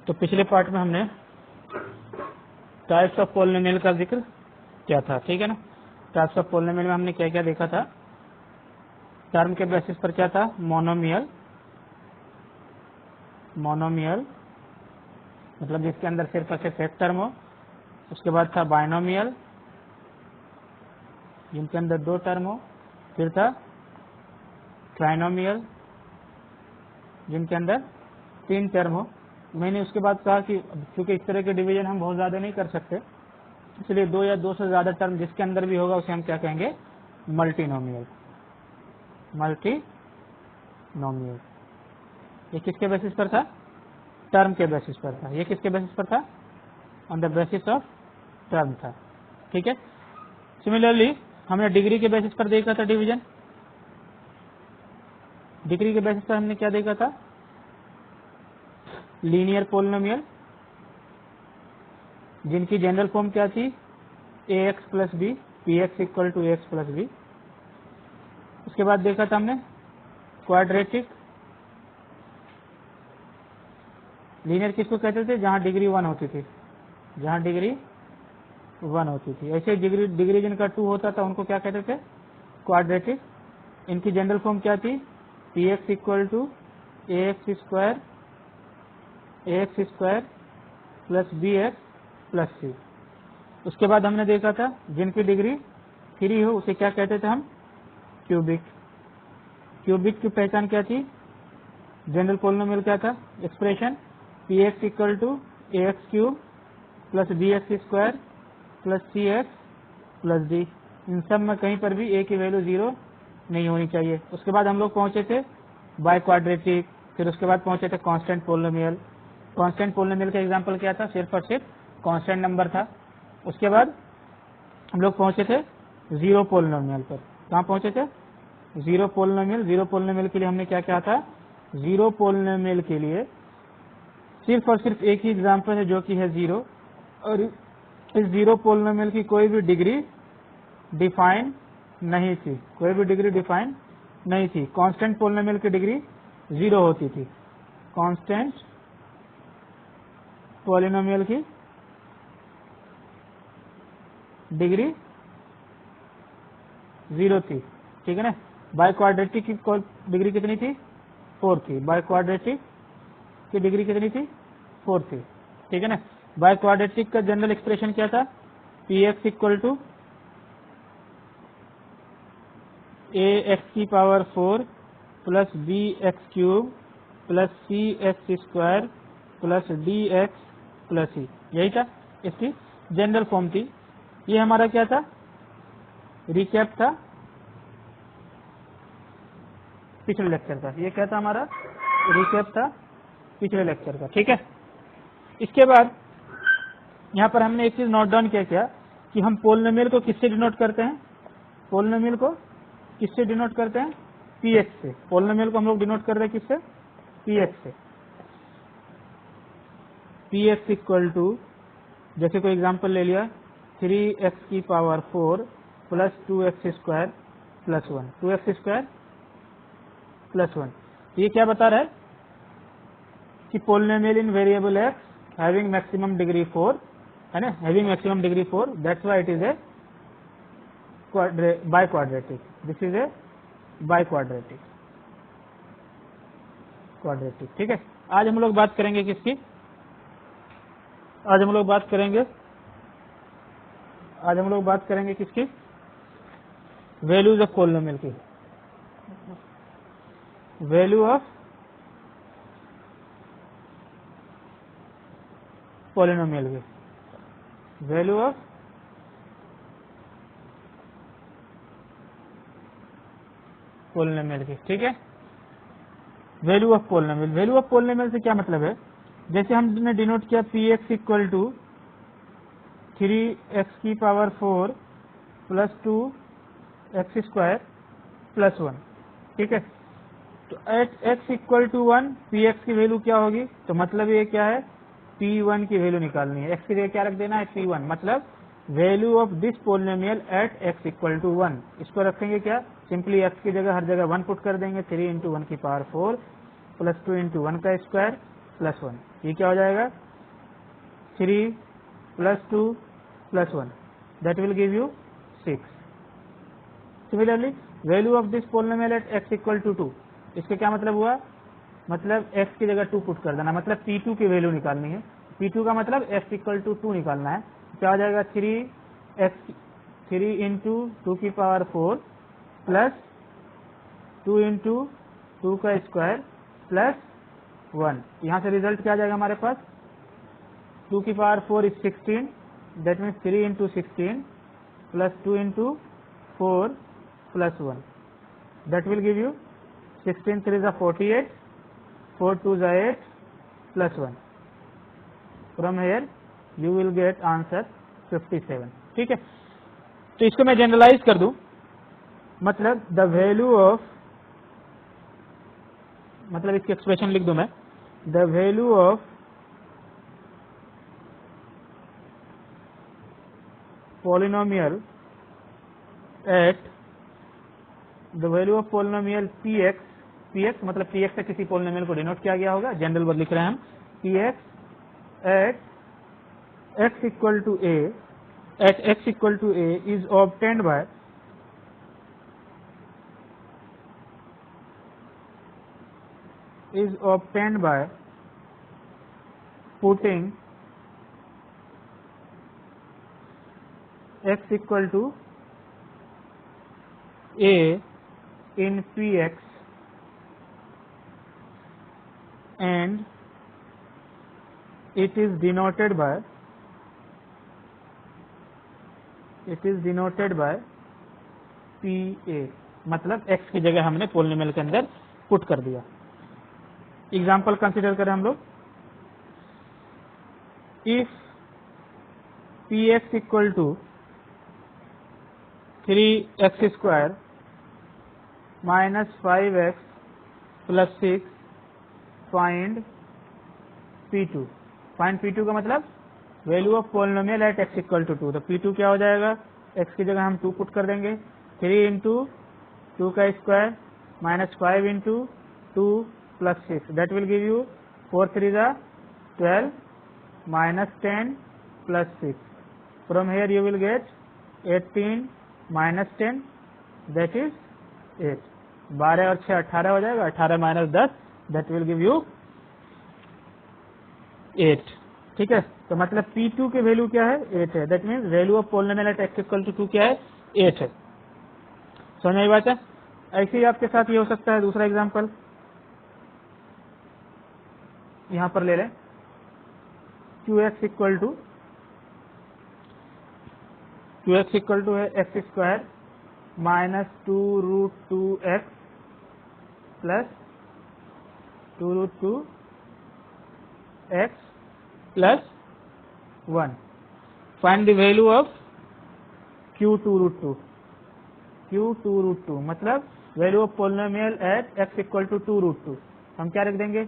तो पिछले पार्ट में हमने टाइप्स ऑफ पॉलिनोमियल का जिक्र किया था, ठीक है ना। टाइप्स ऑफ पॉलिनोमियल में हमने क्या क्या देखा था। टर्म के बेसिस पर क्या था, मोनोमियल, मोनोमियल मतलब जिसके अंदर सिर्फ और सिर्फ एक टर्म हो। उसके बाद था बाइनोमियल, जिनके अंदर दो टर्म हो। फिर था ट्राइनोमियल, जिनके अंदर तीन टर्म हो। मैंने उसके बाद कहा कि क्योंकि इस तरह के डिवीजन हम बहुत ज्यादा नहीं कर सकते, इसलिए दो या दो से ज्यादा टर्म जिसके अंदर भी होगा उसे हम क्या कहेंगे, मल्टीनोमियल। मल्टीनोमियल ये किसके बेसिस पर था, टर्म के बेसिस पर था। ये किसके बेसिस पर था, on the basis of term था, ठीक है। सिमिलरली हमने डिग्री के बेसिस पर देखा था डिवीजन। डिग्री के बेसिस पर हमने क्या देखा था, लीनियर पॉलिनोमियल, जिनकी जनरल फॉर्म क्या थी, ax plus B, px equal to ax plus B. उसके बाद देखा था हमने क्वाड्रेटिक। लीनियर किसको कहते थे, जहां डिग्री 1 होती थी, जहां डिग्री 1 होती थी। ऐसे डिग्री जिनका 2 होता था उनको क्या कहते थे, क्वाड्रेटिक। इनकी जनरल फॉर्म क्या थी, px equal to ax square plus bx plus C. उसके बाद हमने देखा था जिनकी डिग्री 3 हो उसे क्या कहते थे हम, क्यूबिक। क्यूबिक की पहचान क्या थी, जनरल पॉलिनोमियल क्या था, expression px equal to ax cube plus bx square plus cx plus d। इन सब में कहीं पर भी a की वैल्यू 0 नहीं होनी चाहिए। उसके बाद हम लोग पहुंचे थे बाय क्वाड्रेटिक, फिर उसके बाद पहुंचे थे कांस्टेंट पॉलिनोमियल। कांस्टेंट पॉलिनोमियल का एग्जांपल क्या था, सिर्फ और सिर्फ कांस्टेंट नंबर था। उसके बाद हम लोग पहुंचे थे जीरो पॉलिनोमियल पर। कहाँ पहुंचे थे, जीरो पॉलिनोमियल। जीरो पॉलिनोमियल के लिए हमने क्या कहा था, जीरो पॉलिनोमियल के लिए सिर्फ और सिर्फ एक ही एग्जांपल है जो कि है 0, और इस जीरो पॉलिनोमियल की कोई भी डिग्री डिफाइन नहीं थी, कोई भी डिग्री डिफाइन नहीं थी। कांस्टेंट पॉलिनोमियल की डिग्री 0 होती थी। कांस्टेंट पॉलिनोमियल की डिग्री 0 थी, ठीक है ना। बाय क्वाड्रेटिक की डिग्री कितनी थी, 4 थी। बाय क्वाड्रेटिक की डिग्री कितनी थी, 4 थी, ठीक है ना। बाय क्वाड्रेटिक का जनरल एक्सप्रेशन क्या था, px इक्वल टू ax की power 4 plus bx cube plus cx square plus dx plus c। यही था, इसकी जनरल फॉर्म थी। ये हमारा क्या था, रिकैप था पिछले लेक्चर का। ये क्या था, हमारा रिकैप था पिछले लेक्चर का, ठीक है। इसके बाद यहाँ पर हमने एक चीज नोट डाउन किया, क्या कि हम पॉलिनोमियल को किससे डिनोट करते हैं, पॉलिनोमियल को किससे डिनोट करते हैं, px से। पॉलिनोमियल को हम लोग डिनोट कर रहे हैं किससे, px से। px इक्वल टू, जैसे कोई एग्जांपल ले लिया, 3x की power 4 plus 2x square plus 1, 2x square plus 1। ये क्या बता रहा है कि पॉलिनोमियल इन variable x having maximum degree 4 है ना, having maximum degree 4, that's why it is a by quadratic. This is a by quadratic, ठीक है। आज हम लोग बात करेंगे किसकी, आज हम लोग बात करेंगे किसकी, वैल्यूज ऑफ पॉलिनोमियल की, वैल्यू ऑफ पॉलिनोमियल की, वैल्यू ऑफ पॉलिनोमियल की, ठीक है। Value of polynomial, value of polynomial से क्या मतलब है, जैसे हमने डिनोट किया px इक्वल टू 3x की power 4 plus 2x square plus 1, ठीक है। तो at x equal to 1 px की वैल्यू क्या होगी, तो मतलब ये क्या है, p1 की वैल्यू निकालनी है। x की जगह क्या रख देना है, p1, मतलब value of this polynomial at x equal to 1। इसको रखेंगे क्या, सिंपली x की जगह हर जगह 1 पुट कर देंगे। 3 इंटू 1 की पावर 4 प्लस 2 इंटू 1 का स्क्वायर प्लस 1, ये क्या हो जाएगा 3 plus 2 plus 1, that will give you 6। Similarly value of this polynomial at x equal to 2, इसका क्या मतलब हुआ, मतलब x की जगह 2 पुट कर देना, मतलब P2 की वैल्यू निकालनी है। P2 का मतलब x इक्वल टू 2 निकालना है। क्या हो जाएगा 3 इंटू 2 की पावर 4 प्लस 2 इंटू 2 का स्क्वायर प्लस 1। यहाँ से रिजल्ट क्या आ जाएगा हमारे पास, 2 की power 4 is 16, that means 3 into 16 plus 2 into 4 plus 1, that will give you 16 3 is 48, 4 2 is 8 plus 1। From here you will get answer 57। ठीक है, तो इसको मैं जनरलाइज कर दूं, मतलब द वैल्यू ऑफ, मतलब इसकी एक्सप्रेशन लिख दूं मैं, the value of polynomial at, the value of polynomial px मतलब px से किसी पॉलिनोमियल को डिनोट किया गया होगा, जनरल वर्ड लिख रहे हैं हम, px at x equal to a, at x equal to a is obtained by putting x equal to a in px and it is denoted by PA, मतलब x की जगह हमने पॉलिनोमियल के अंदर पुट कर दिया। एग्जाम्पल कंसिडर करें हम लोग, if px equal to 3x square minus 5x plus 6, find P2। Find P2 का मतलब value of polynomial at x equal to 2, तो P2 क्या हो जाएगा, x की जगह हम 2 पुट कर देंगे, 3 इंटू 2 का square minus 5 into 2 plus 6, that will give you 4 3 जा 12 minus 10 plus 6। From here you will get 18 minus 10, that is 8। 12 और 6 18 हो जाएगा, 18 minus 10, that will give you 8। ठीक है, तो मतलब P2 की वैल्यू क्या है, 8 है, that means value of polynomial at x equal to 2 क्या है, 8 है। समझ में आई बात है। ऐसे ही आपके साथ ये हो सकता है, दूसरा एग्जांपल यहां पर ले लें, qx इक्वल टू है x square minus 2 root 2x plus 2 root 2x plus 1। Find the value of q2 root 2, मतलब value of polynomial at x equal to 2 root 2। हम क्या रख देंगे,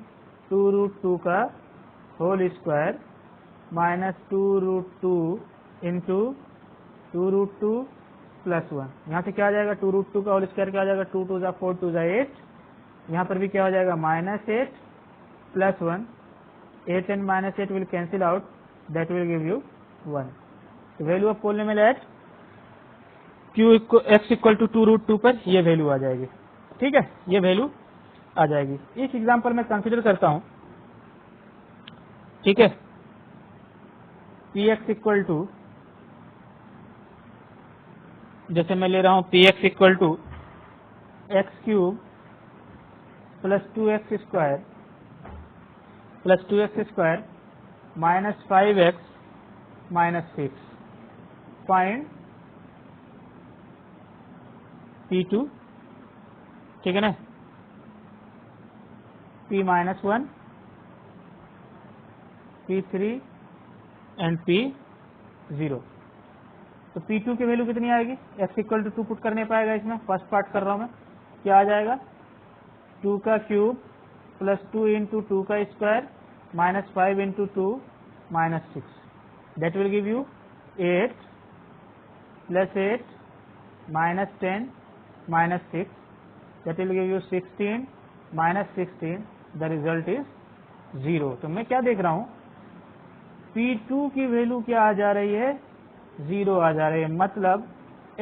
2 रूट 2 का whole square minus 2 root 2 into 2 root 2 plus 1। यहाँ से क्या आ जाएगा, 2 रूट 2 का होल स्क्वायर क्या आ जाएगा, 2 2 जा 4 2 जा 8, यहाँ पर भी क्या हो जाएगा minus 8 plus 1, 8 and minus 8 will cancel out, that will give you 1। Value of polynomial at x equal to 2 root 2 पर ये वैल्यू आ जाएगी। ठीक है, ये वैल्यू आ जाएगी। इस एग्जांपल में कंसीडर करता हूं, ठीक है, px इक्वल टू, जैसे मैं ले रहा हूं px equal to x cube plus 2x square minus 5x minus 6। Find P2, ठीक है ना, P minus 1, P3 and P0। तो P2 की वैल्यू कितनी आएगी, x इक्वल टू 2 पुट करने पाएगा, इसमें फर्स्ट पार्ट कर रहा हूं मैं, क्या आ जाएगा, 2 का क्यूब प्लस 2 इंटू 2 का square minus 5 into 2 minus 6, that will give you 8 plus 8 minus 10 minus 6, that will give you 16 minus 16, the result is 0। तो मैं क्या देख रहा हूं, P2 की वैल्यू क्या आ जा रही है, 0 आ जा रही है। मतलब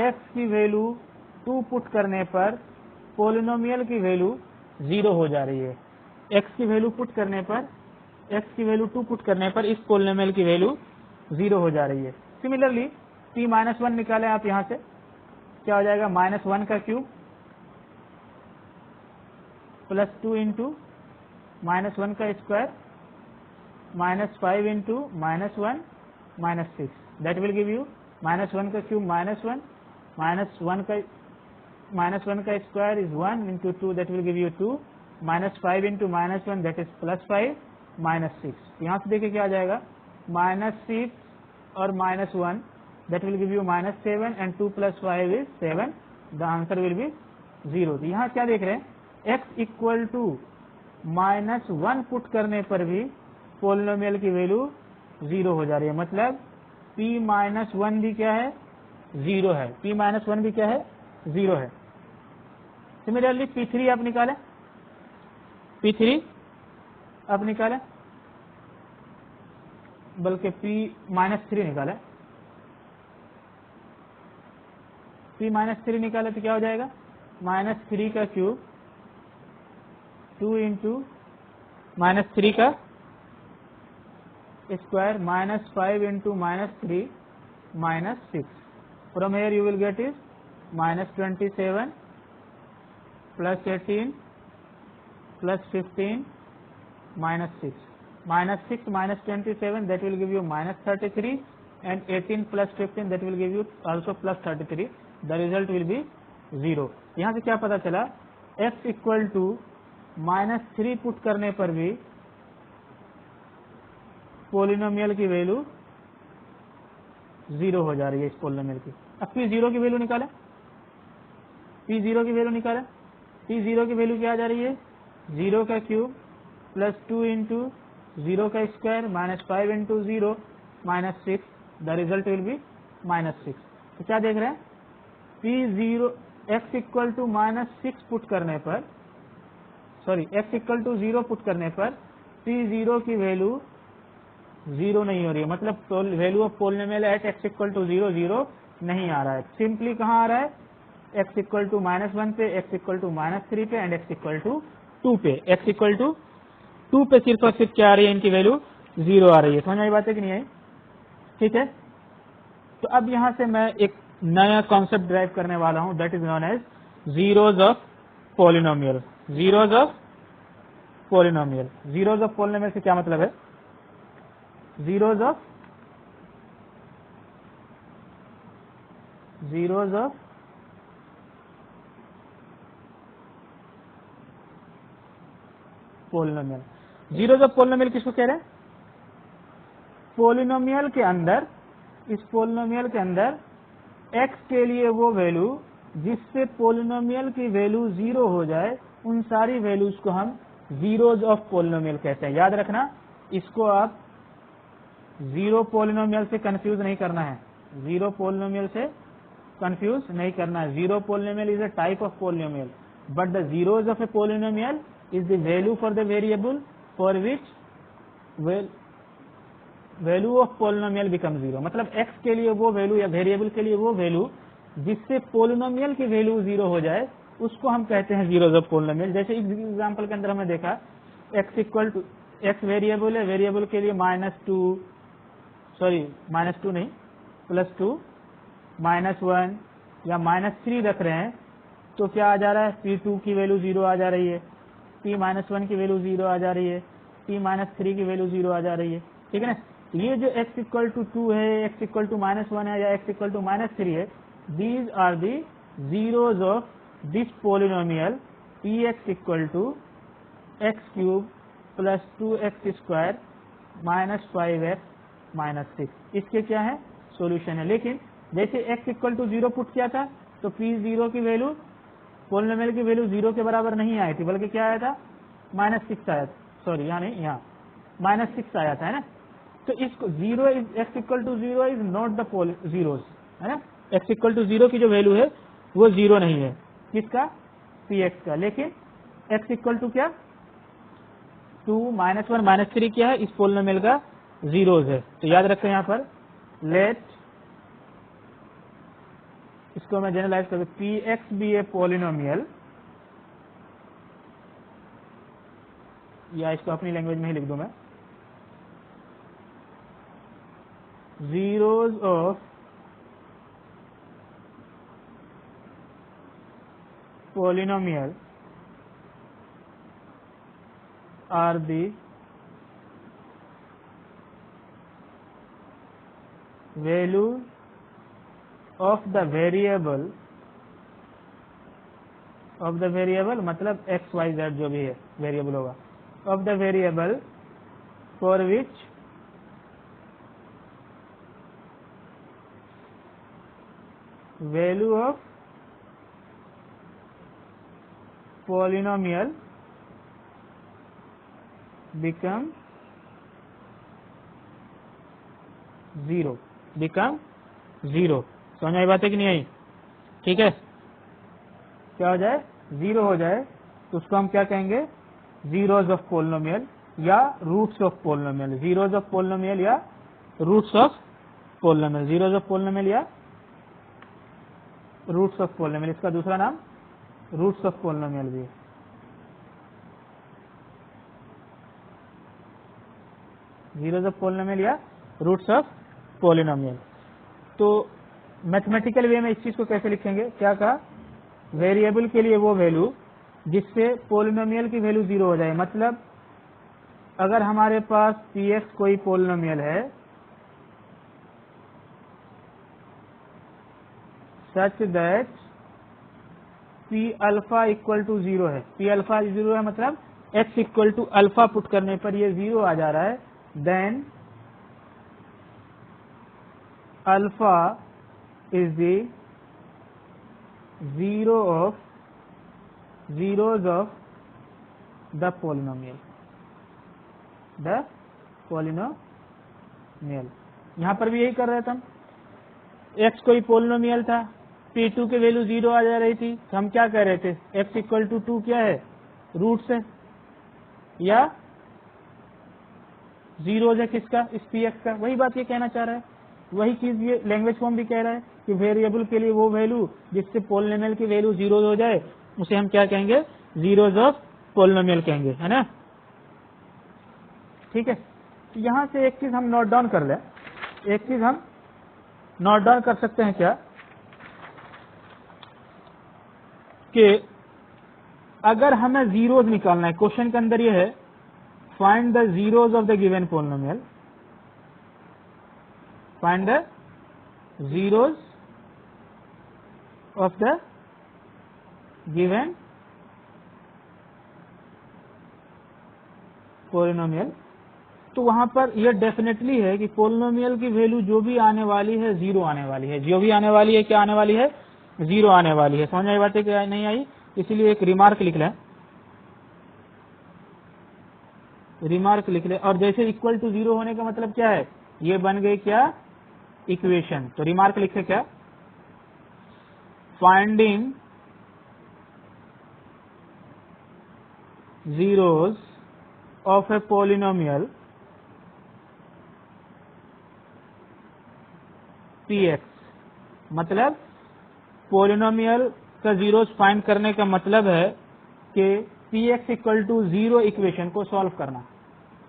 x की वैल्यू 2 पुट करने पर पोलिनोमियल की वैल्यू 0 हो जा रही है। x की वैल्यू 2 पुट करने पर इस पोलिनोमियल की वैल्यू 0 हो जा रही है। सिमिलरली p-1 निकालें आप यहां से, क्या हो जाएगा, -1 का क्यूब प्लस 2 इंटू -1 का square -5 into -1 -6 that will give you -1 का क्यूब -1 -1 का square is 1 into 2 that will give you 2 -5 into -1 that is +5 -6। यहाँ से देखिए क्या आ जाएगा, -6 और -1 that will give you -7 and 2 + 5 is 7। The answer will be 0। तो यहाँ क्या देख रहे हैं, x इक्वल टू -1 पुट करने पर भी पोलिनोमियल की वैल्यू 0 हो जा रही है। मतलब p-1 भी क्या है, 0 है। p-1 भी क्या है, 0 है। सिमिलरली p3 आप निकालें, p3 आप निकालें, बल्कि p-3 निकालें, p-3 निकाले तो क्या हो जाएगा, -3 का क्यूब 2 इंटू -3 का square -5 into -3 -6। From here you will get is -27 + 18 + 15 -6 -27 that will give you -33 and 18 + 15 that will give you also +33। the result will be 0। यहाँ से क्या पता चला, x इक्वल टू -3 पुट करने पर भी पोलिनोमियल की वैल्यू 0 हो जा रही है इस पोलिनोमियल की। अब p0 की वैल्यू निकालें, p0 की वैल्यू निकालें, p0 की वैल्यू क्या आ जा रही है, 0 का क्यूब प्लस 2 इंटू 0 का square -5 into 0 -6। The result will be -6। तो क्या देख रहे हैं, p0 x equal to -6 put करने पर, sorry x equal to 0 put करने पर p0 की वैल्यू 0 नहीं हो रही है। मतलब value of polynomial at x equal to 0 0 नहीं आ रहा है। सिंपली कहाँ आ रहा है, x इक्वल टू -1 पे, x इक्वल टू -3 पे एंड x इक्वल टू 2 पे। x इक्वल टू 2 पे सिर्फ और सिर्फ क्या आ रही है, इनकी वैल्यू 0 आ रही है। समझ में आई बात है कि नहीं आई, ठीक है। तो अब यहां से मैं एक नया कॉन्सेप्ट ड्राइव करने वाला हूं, that is known as zeros of polynomial. Zeros of polynomial, zeros of polynomial से क्या मतलब है, zeros of polynomial. Zeros of polynomial किसको कह रहे हैं, पोलिनोमियल के अंदर, इस पोलिनोमियल के अंदर x के लिए वो वैल्यू जिससे पोलिनोमियल की वैल्यू 0 हो जाए, उन सारी वैल्यूज को हम जीरोज ऑफ पोलिनोमियल कहते हैं। याद रखना, इसको आप जीरो पोलिनोमियल से कंफ्यूज नहीं करना है, जीरो पोलिनोमियल से कंफ्यूज नहीं करना है। Zero polynomial is a type of polynomial, but the zeros of A polynomial is the value for the variable for which value of polynomial become 0। मतलब x के लिए वो वैल्यू या वेरिएबल के लिए वो वैल्यू जिससे पोलिनोमियल की वैल्यू 0 हो जाए, उसको हम कहते हैं जीरोज ऑफ पोलिनोमियल। जैसे इस एग्जांपल के अंदर हमने देखा, x equal to, x variable है, वेरिएबल के लिए -2 नहीं, +2 -1 या -3 रख रहे हैं, तो क्या आ जा रहा है, p2 की वैल्यू 0 आ जा रही है, p-1 की वैल्यू 0 आ जा रही है, p-3 की वैल्यू 0 आ जा रही है, ठीक है ना। ये जो x इक्वल टू 2 है, x इक्वल टू -1 है या x इक्वल टू -3 है, these are the zeros of this polynomial px equal to x³ plus 2x² -5x -6। इसके क्या है, सॉल्यूशन है। लेकिन जैसे x इक्वल टू 0 पुट किया था, तो p0 की वैल्यू, पोलिनोमियल की वैल्यू 0 के बराबर नहीं आई थी, बल्कि क्या आया था, -6 आया था, सॉरी यहाँ नहीं, यहाँ -6 आया था, है ना। तो इसको 0 x equal to 0 is not the zeros, है ना। x इक्वल टू 0 की जो वैल्यू है वो 0 नहीं है, किसका, px का। लेकिन x इक्वल टू क्या, 2 -1 -3 क्या है, इस पोलिनोमियल का जीरोज है। तो याद रखें यहाँ पर लेट, इसको मैं जनरलाइज कर पी एक्स बी ए पोलिनोमियल, या इसको अपनी लैंग्वेज में ही लिख दूं मैं, zeros of polynomial are the value of the variable मतलब x y z जो भी है वेरिएबल होगा, of the variable for which value of polynomial become zero, समझ आई बात है कि नहीं आई? ठीक है, क्या हो जाए, जीरो हो जाए, तो उसको हम क्या कहेंगे, जीरोज ऑफ पोलिनोमियल या roots of polynomial, zeros of polynomial या roots of polynomial, zeros of polynomial या रूट्स ऑफ पोलिनोमियल, इसका दूसरा नाम रूट्स ऑफ पोलिनोमियल भी है। जीरोज ऑफ पोलिनोमियल या रूट्स ऑफ पोलिनोमियल। तो मैथमेटिकल वे में इस चीज को कैसे लिखेंगे, क्या कहा, वेरिएबल के लिए वो वैल्यू जिससे पोलिनोमियल की वैल्यू जीरो हो जाए। मतलब अगर हमारे पास पी एक्स कोई पोलिनोमियल है such that p alpha equal to zero है, पी अल्फा जीरो है मतलब x equal to alpha put करने पर ये जीरो आ जा रहा है, then alpha is the zero of zeros of the polynomial, यहां पर भी यही कर रहे थे हम। x कोई पोलिनोमियल था, p2 की वैल्यू जीरो आ जा रही थी, तो हम क्या कह रहे थे, x इक्वल टू 2 क्या है, रूट्स है या जीरोज है किसका, इस px का। वही बात ये कहना चाह रहा है, वही चीज ये लैंग्वेज फॉर्म भी कह रहा है कि वेरिएबल के लिए वो वैल्यू जिससे पोलिनोमियल की वैल्यू जीरो हो जाए उसे हम क्या कहेंगे, जीरोज ऑफ पोलिनोमियल कहेंगे, है ना। ठीक है, तो यहां से एक चीज हम नोट डाउन कर ले, एक चीज हम नोट डाउन कर सकते हैं क्या, कि अगर हमें जीरोज निकालना है, क्वेश्चन के अंदर ये है find the zeros of the given polynomial, find the zeros of the given polynomial, तो वहां पर यह डेफिनेटली है कि पोलिनोमियल की वैल्यू जो भी आने वाली है जीरो आने वाली है, जो भी आने वाली है क्या आने वाली है, जीरो आने वाली है। समझ आई बातें क्या नहीं आई, इसलिए एक रिमार्क लिख लें, रिमार्क लिख ले। और जैसे इक्वल टू जीरो होने का मतलब क्या है, ये बन गई क्या, इक्वेशन। तो रिमार्क लिखे क्या, finding zeros of a polynomial px, मतलब पोलिनोमियल का जीरोस फाइंड करने का मतलब है कि px equal to zero equation को सॉल्व करना।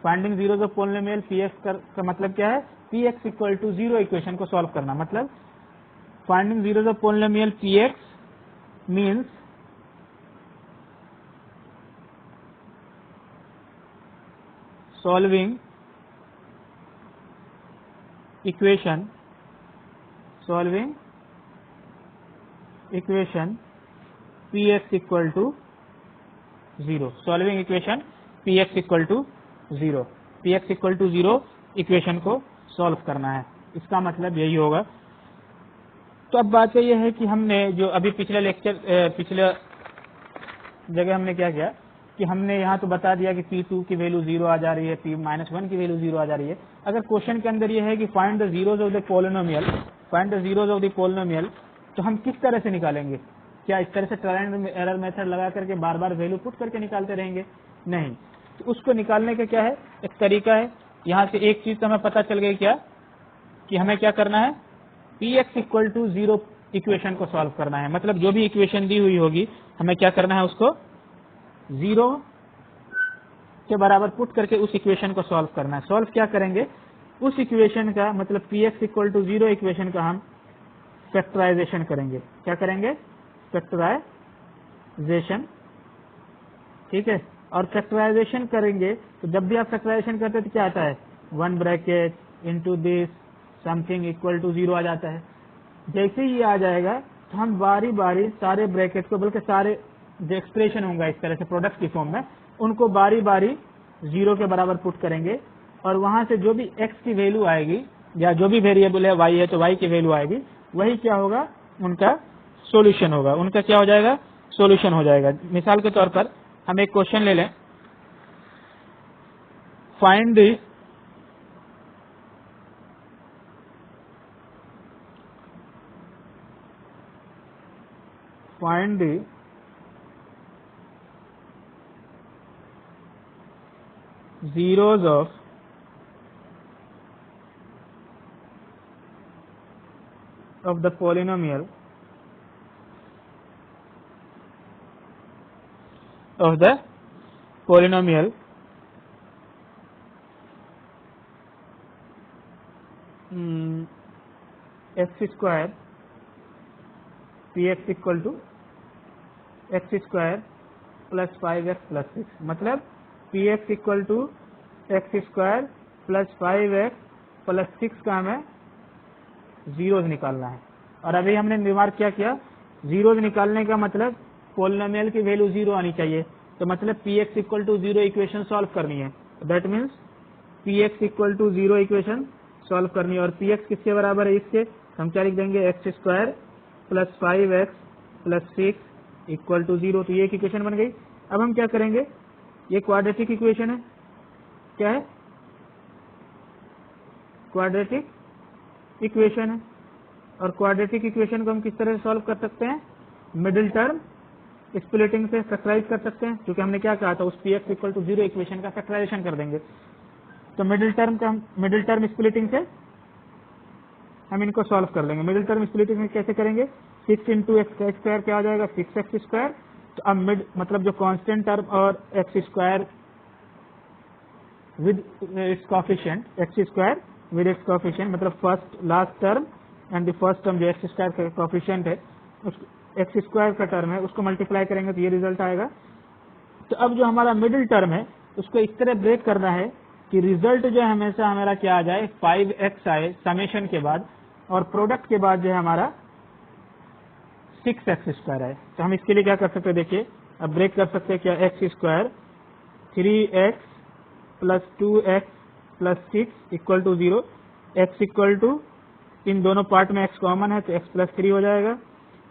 Finding zeros of polynomial px का मतलब क्या है, px equal to zero equation को सॉल्व करना। मतलब finding zeros of polynomial px means solving equation px equal to 0, solving equation px equal to 0, px equal to 0 equation को solve करना है, इसका मतलब यही होगा। तो अब बात यह है कि हमने जो अभी पिछले जगह हमने क्या किया कि हमने यहाँ तो बता दिया कि P2 की वैल्यू जीरो आ जा रही है, P-1 की वैल्यू जीरो आ जा रही है। अगर क्वेश्चन के अंदर ये है कि find the zeros of the polynomial, find the zeros of the polynomial, तो हम किस तरह से निकालेंगे, क्या इस तरह से ट्रायल एंड एरर मेथड लगा करके बार बार वैल्यू पुट करके निकालते रहेंगे, नहीं। तो उसको निकालने का क्या है, एक तरीका है। यहाँ से एक चीज तो हमें पता चल गई क्या, कि हमें क्या करना है, Px इक्वल टू 0 इक्वेशन को सॉल्व करना है। मतलब जो भी इक्वेशन दी हुई होगी हमें क्या करना है, उसको 0 के बराबर पुट करके उस इक्वेशन को सॉल्व करना है। सॉल्व क्या करेंगे, उस इक्वेशन का मतलब Px इक्वल टू 0 इक्वेशन का हम फैक्टराइजेशन करेंगे। क्या करेंगे, फैक्टराइजेशन, ठीक है। और फैक्टराइजेशन करेंगे तो जब भी आप फैक्टराइजेशन करते हैं तो क्या आता है, 1 bracket into this something equal to 0 आ जाता है। जैसे ही आ जाएगा तो हम बारी बारी सारे ब्रैकेट को, बल्कि सारे जो एक्सप्रेशन होंगे इस तरह से प्रोडक्ट की फॉर्म में, उनको बारी बारी 0 के बराबर पुट करेंगे। और वहां से जो भी x की वैल्यू आएगी, या जो भी वेरिएबल है y है तो y की वैल्यू आएगी, वही क्या होगा, उनका सॉल्यूशन होगा। उनका क्या हो जाएगा, सॉल्यूशन हो जाएगा। मिसाल के तौर पर हम एक क्वेश्चन ले लें, find the zeros of the polynomial x square Px equal to x square plus 5x plus 6। मतलब Px equal to x square plus 5x plus 6 का हमें जीरोज निकालना है। और अभी हमने रिमार्क क्या किया, जीरोज निकालने का मतलब पोलिनोमियल की वैल्यू 0 आनी चाहिए। तो मतलब Px equal to 0 equation solve करनी है। That means Px equal to 0 equation solve करनी है। और Px किसके बराबर है, इसके हम क्या लिख देंगे, x square plus 5x plus 6 equal to 0। तो ये एक इक्वेशन बन गई। अब हम क्या करेंगे, ये क्वाड्रेटिक इक्वेशन है, क्या है, क्वाड्रेटिक इक्वेशन है। और क्वाड्रेटिक इक्वेशन को हम किस तरह से सॉल्व कर सकते हैं, मिडिल टर्म स्प्लिटिंग से फैक्टराइज कर सकते हैं, क्योंकि हमने क्या कहा था, उस Px इक्वल टू 0 इक्वेशन का फैक्टराइजेशन कर देंगे। तो मिडिल टर्म स्प्लिटिंग से हम इनको सॉल्व कर लेंगे। मिडिल टर्म स्प्लिटिंग में कैसे करेंगे, 6 इंटू एक्स का स्क्वायर क्या हो जाएगा, 6x स्क्वायर। तो अब मिड मतलब जो कांस्टेंट टर्म और x square with its coefficient, x square with its coefficient, मतलब first last term and the first term जो एक्स स्क्वायर का कोफिशिएंट है, उस एक्स स्क्वायर का टर्म है, उसको मल्टीप्लाई करेंगे तो ये रिजल्ट आएगा। तो अब जो हमारा मिडिल टर्म है उसको इस तरह ब्रेक करना है कि रिजल्ट जो है हमेशा हमारा क्या आ जाए, 5x आए समेशन के बाद, और प्रोडक्ट के बाद जो है हमारा 6x स्क्वायर आए। तो हम इसके लिए क्या कर सकते हैं, देखिए अब ब्रेक कर सकते हैं क्या, x square 3x plus 2x plus 6 equal to 0। x equal to, इन दोनों पार्ट में x कॉमन है तो x प्लस 3 हो जाएगा।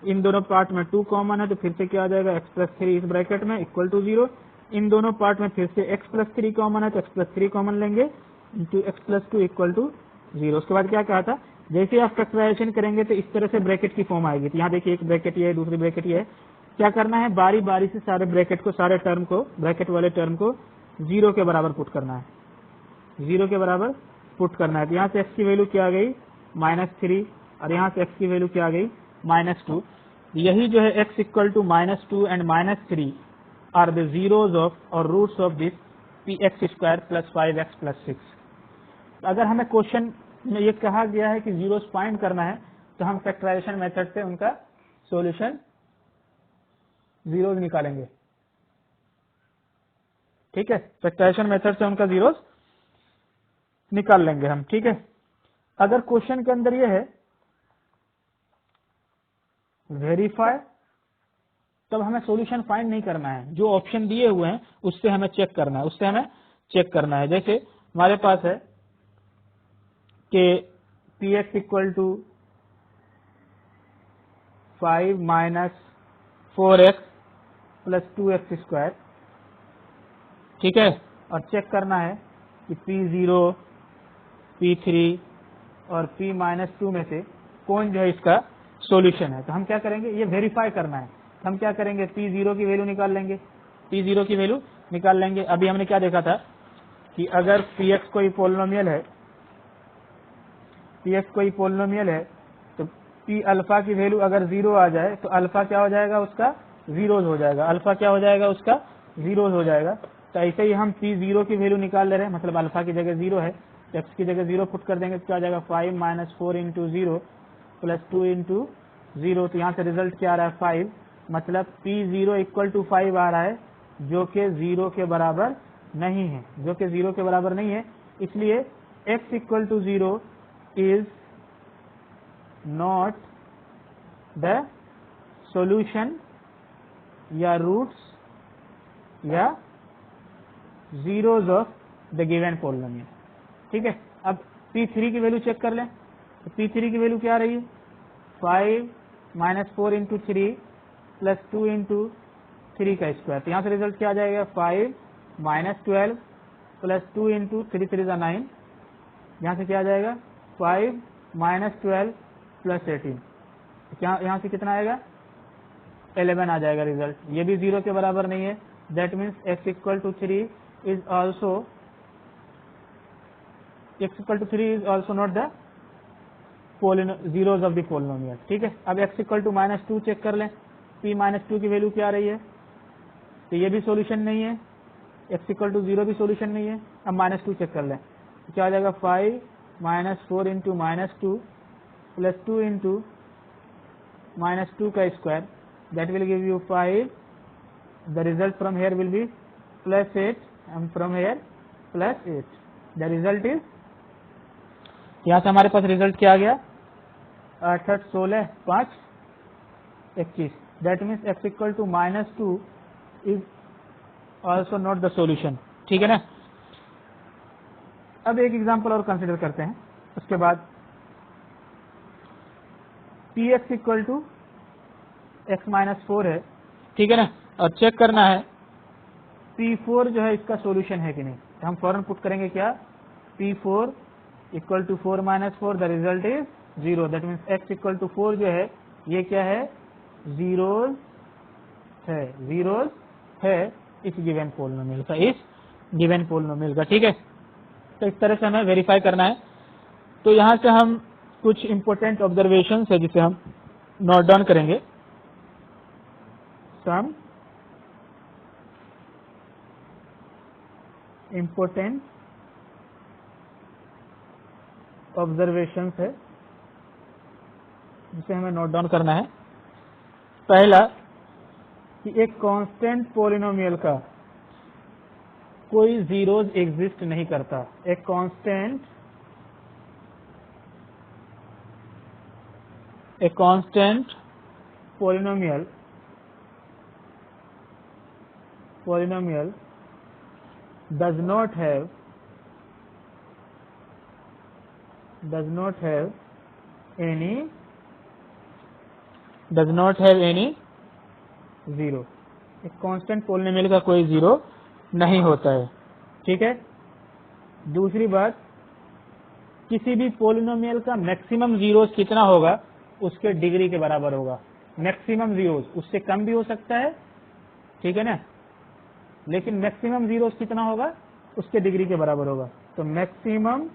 इन दोनों पार्ट में 2 कॉमन है तो फिर से क्या आ जाएगा, x प्लस 3 इस ब्रैकेट में इक्वल टू 0। इन दोनों पार्ट में फिर से x प्लस 3 कॉमन है तो x प्लस 3 कॉमन लेंगे into x plus 2 equal to 0। उसके बाद क्या कहा था, जैसे आप फैक्टराइजेशन करेंगे तो इस तरह से ब्रैकेट की फॉर्म आएगी। तो यहाँ देखिए एक ब्रैकेट ये है, दूसरी ब्रैकेट ये है। क्या करना है, बारी बारी से सारे ब्रैकेट को, सारे टर्म को, ब्रैकेट वाले टर्म को 0 के बराबर पुट करना है, 0 के बराबर पुट करना है। तो यहाँ से x की वैल्यू क्या आ गई, -3, और यहाँ से x की वैल्यू क्या आ गई, -2। यही जो है x equal to -2 and -3 are the zeros of or roots of this Px square plus 5x plus 6। अगर हमें क्वेश्चन में ये कहा गया है कि जीरोस फाइंड करना है तो हम फैक्टराइजेशन मेथड से उनका सॉल्यूशन जीरोस निकालेंगे। ठीक है, फैक्टराइजेशन मेथड से उनका जीरोस निकाल लेंगे हम। ठीक है, अगर क्वेश्चन के अंदर ये है वेरीफाई, तब हमें सॉल्यूशन फाइंड नहीं करना है, जो ऑप्शन दिए हुए हैं उससे हमें चेक करना है। जैसे हमारे पास है कि Px equal to 5 minus 4x plus 2x square, ठीक है, और चेक करना है कि P0, P3 और P माइनस 2 में से कौन जो है इसका सॉल्यूशन है। तो हम क्या करेंगे, ये वेरीफाई करना है। हम क्या करेंगे, P0 की वैल्यू निकाल लेंगे, P0 की वैल्यू निकाल लेंगे। अभी हमने क्या देखा था कि अगर px कोई पोलिनोमियल है, px कोई पोलिनोमियल है तो p अल्फा की वैल्यू अगर 0 आ जाए तो अल्फा क्या हो जाएगा, उसका जीरोज हो जाएगा। अल्फा क्या हो जाएगा, उसका जीरोज हो जाएगा। तो ऐसे ही हम p 0 की वैल्यू निकाल ले रहे हैं, मतलब अल्फा की जगह 0 है, x की जगह 0 पुट कर देंगे तो क्या आ जाएगा 5 - 4 × 0 + 2 × 0। तो यहाँ से रिजल्ट क्या आ रहा है 5, मतलब p0 = 5 आ रहा है, जो कि 0 के बराबर नहीं है, जो कि 0 के बराबर नहीं है। इसलिए x = 0 is not the solution या रूट्स या zeros of the given polynomial. ठीक है। अब p3 की वैल्यू चेक कर लें, तो p3 की वैल्यू क्या आ रही है 5 - 4 × 3 + 2 × 3 का स्क्वायर। तो यहाँ से रिजल्ट क्या आ जाएगा 5 - 12 + 2 × 3 3 = 9। यहाँ से क्या आ जाएगा 5 - 12 + 18। क्या यहाँ से कितना आएगा 11 आ जाएगा रिजल्ट। ये भी 0 के बराबर नहीं है। That means x = 3 is also not the zeros of the polynomial. ठीक है। अब x = -2 चेक कर लें, p -2 की वैल्यू क्या आ रही है, तो ये भी सॉल्यूशन नहीं है, x = 0 भी सॉल्यूशन नहीं है। अब -2 चेक कर लें, तो क्या आ जाएगा 5 - 4 × -2 + 2 × -2 का square, that will give you 5. The result from here will be +8 and from here +8. The result is, यहाँ से हमारे पास रिजल्ट क्या आ गया 8 8 16 5 21। That means x = -2 is also not the solution। ठीक है ना। अब एक एग्जांपल और कंसिडर करते हैं, उसके बाद px = x - 4 है। ठीक है ना, और चेक करना है p4 जो है इसका सॉल्यूशन है कि नहीं। तो हम फौरन पुट करेंगे क्या p4 = 4 - 4, the result is 0। That means x = 4 जो है ये क्या है जीरोज है इस गिवन पोलिनोमियल का, ठीक है। तो इस तरह से हमें वेरीफाई करना है। तो यहाँ से हम कुछ इंपॉर्टेंट ऑब्जर्वेशन है जिसे हम नोट डाउन करेंगे। सम इंपॉर्टेंट ऑब्जर्वेशंस है जिसे हमें नोट डाउन करना है। पहला कि एक कांस्टेंट पोलिनोमियल का कोई जीरोज एग्जिस्ट नहीं करता। एक constant polynomial does not have any zero. एक कांस्टेंट पोलिनोमियल का कोई जीरो नहीं होता है। ठीक है। दूसरी बात, किसी भी पोलिनोमियल का मैक्सिमम जीरोज कितना होगा उसके डिग्री के बराबर होगा। मैक्सिमम जीरोज, उससे कम भी हो सकता है, ठीक है ना, लेकिन मैक्सिमम जीरोज कितना होगा उसके डिग्री के बराबर होगा। तो मैक्सिमम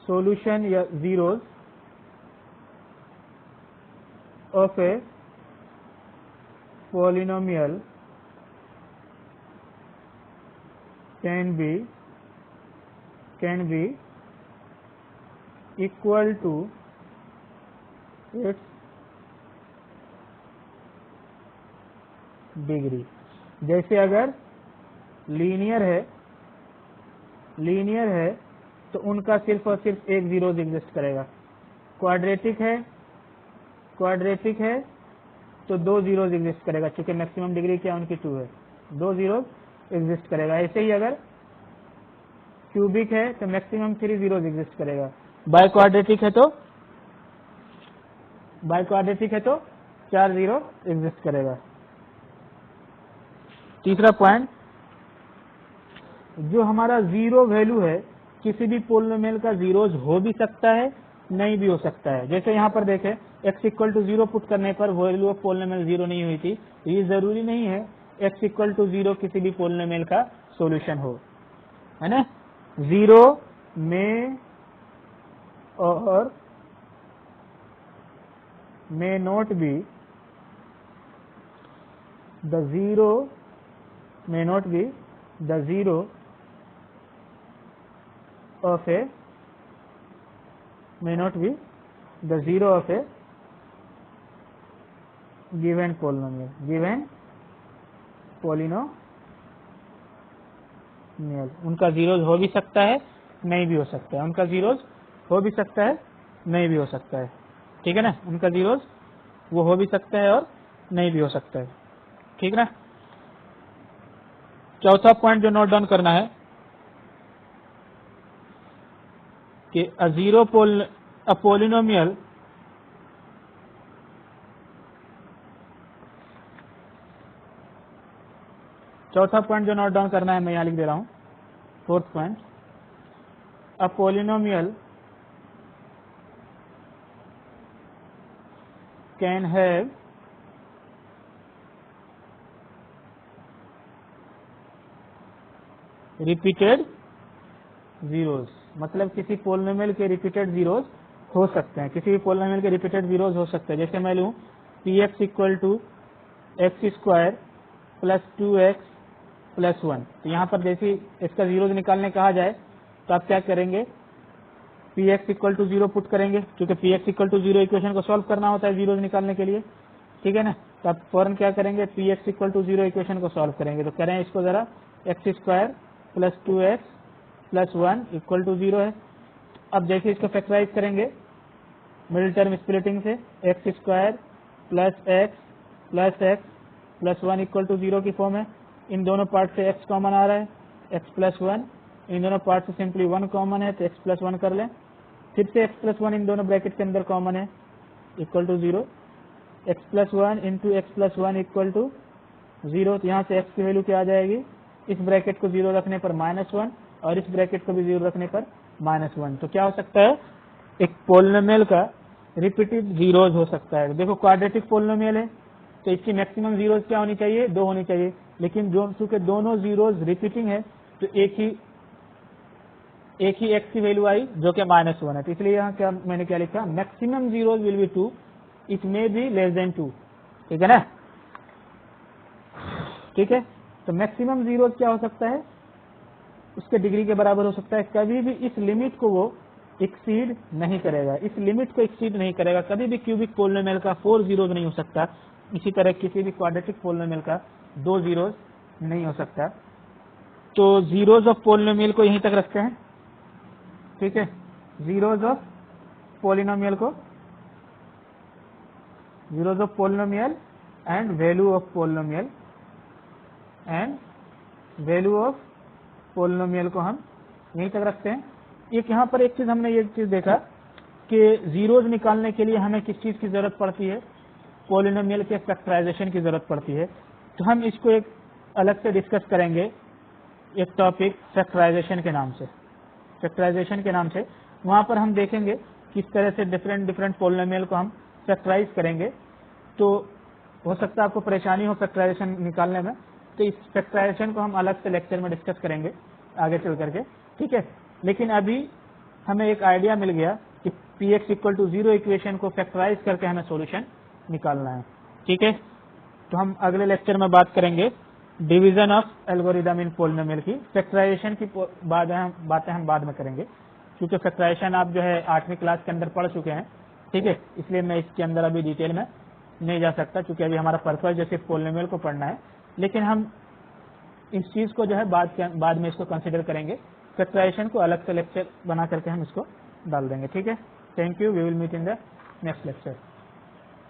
सॉल्यूशन या zeros of A polynomial can be equal to its degree. जैसे अगर लीनियर है तो उनका सिर्फ और सिर्फ एक जीरोज एग्जिस्ट करेगा। क्वाड्रेटिक है तो दो जीरोज एग्जिस्ट करेगा, क्योंकि मैक्सिमम डिग्री क्या उनकी 2 है, दो जीरोज एग्जिस्ट करेगा। ऐसे ही अगर क्यूबिक है तो मैक्सिमम 3 जीरोज एग्जिस्ट करेगा। बाय क्वाड्रेटिक है तो 4 जीरो एग्जिस्ट करेगा। तीसरा पॉइंट, जो हमारा जीरो वैल्यू है किसी भी पोलिनोमियल का जीरोज हो भी सकता है नहीं भी हो सकता है। जैसे यहाँ पर देखें x इक्वल टू 0 पुट करने पर वैल्यू ऑफ पोलिनोमियल 0 नहीं हुई थी। तो ये जरूरी नहीं है x इक्वल टू 0 किसी भी पोलिनोमियल का सॉल्यूशन हो, है ना। 0 में और may not be the zero may not be the zero of a may not be the zero of a given polynomial उनका जीरोज हो भी सकता है, नहीं भी हो सकता है। उनका जीरोज हो भी सकता है, नहीं भी हो सकता है, ठीक है ना। उनका जीरोज वो हो भी सकता है और नहीं भी हो सकता है, ठीक ना। चौथा पॉइंट जो नोट डाउन करना है कि अ पोलिनोमियल चौथा पॉइंट जो नोट डाउन करना है मैं यहाँ लिख दे रहा हूं। Fourth point, a polynomial can have repeated zeros, मतलब किसी पोलिनोमियल के रिपीटेड जीरोज हो सकते हैं, किसी भी पोलिनोमियल के रिपीटेड जीरोज हो सकते हैं। जैसे मैं लूँ px equal to x square plus 2x plus 1, तो यहाँ पर जैसे इसका जीरोज निकालने कहा जाए तो आप क्या करेंगे, px इक्वल टू 0 पुट करेंगे, क्योंकि px इक्वल टू 0 इक्वेशन को सॉल्व करना होता है जीरोज निकालने के लिए, ठीक है ना। तो आप फौरन क्या करेंगे, px इक्वल टू 0 इक्वेशन को सॉल्व करेंगे। तो करें इसको जरा, x square plus 2x plus 1 equal to 0 है। अब जैसे इसको फैक्टराइज करेंगे मिडिल टर्म स्प्लिटिंग से, x square plus x plus 1 equal to 0 की फॉर्म है। इन दोनों पार्ट से x कॉमन आ रहा है, x प्लस 1, इन दोनों पार्ट से सिंपली 1 कॉमन है तो x प्लस 1 कर लें, फिर से x प्लस 1 इन दोनों ब्रैकेट के अंदर कॉमन है equal to 0, x plus 1 into x plus 1 equal to 0। तो यहाँ से x की वैल्यू क्या आ जाएगी, इस ब्रैकेट को 0 रखने पर -1 और इस ब्रैकेट को भी 0 रखने पर -1। तो क्या हो सकता है, एक पोलिनोमियल का रिपीटेड जीरोज हो सकता है। देखो क्वाड्रेटिक पोलिनोमियल है तो इसकी मैक्सिमम जीरोज क्या होनी चाहिए, 2 होनी चाहिए, लेकिन जो चूंकि दोनों जीरोज रिपीटिंग है तो एक ही x की वैल्यू आई जो कि -1 है। तो इसलिए यहाँ क्या मैंने क्या लिखा, maximum zeros will be 2, it may be less than 2, ठीक है ना। ठीक है, तो मैक्सिमम जीरोज क्या हो सकता है, उसके डिग्री के बराबर हो सकता है। कभी भी इस लिमिट को वो एक्सीड नहीं करेगा, इस लिमिट को एक्सीड नहीं करेगा। कभी भी क्यूबिक पोलिनोमियल का 4 जीरोज नहीं हो सकता, इसी तरह किसी भी क्वाड्रेटिक पोलिनोमियल का 2 जीरोज नहीं हो सकता। तो जीरोज ऑफ पोलिनोमियल को यहीं तक रखते हैं, ठीक है। जीरोज ऑफ पोलिनोमियल को, zeros of polynomial and value of polynomial को हम यहीं तक रखते हैं। एक यहाँ पर एक चीज हमने ये चीज देखा कि जीरोज निकालने के लिए हमें किस चीज की जरूरत पड़ती है, पोलिनोमियल के फैक्टराइजेशन की जरूरत पड़ती है। तो हम इसको एक अलग से डिस्कस करेंगे, एक टॉपिक फैक्टराइजेशन के नाम से। वहां पर हम देखेंगे किस तरह से डिफरेंट पोलिनोमियल को हम फैक्टराइज करेंगे। तो हो सकता है आपको परेशानी हो फैक्टराइजेशन निकालने में, तो इस फैक्टराइजेशन को हम अलग से लेक्चर में डिस्कस करेंगे आगे चल करके, ठीक है। लेकिन अभी हमें एक आइडिया मिल गया कि px इक्वल टू 0 इक्वेशन को फैक्टराइज करके हमें सॉल्यूशन निकालना है, ठीक है। तो हम अगले लेक्चर में बात करेंगे division of algorithm in polynomial की। फैक्टराइजेशन की बातें हम बाद में करेंगे, क्योंकि फैक्टराइजेशन आप जो है 8वीं क्लास के अंदर पढ़ चुके हैं, ठीक है। इसलिए मैं इसके अंदर अभी डिटेल में नहीं जा सकता, क्योंकि अभी हमारा पर्पज जैसे पोलिनोमियल को पढ़ना है। लेकिन हम इस चीज को जो है बाद में इसको कंसिडर करेंगे, फैक्टराइजेशन को अलग से लेक्चर बना करके हम इसको डाल देंगे, ठीक है। Thank you, we will meet in the next lecture.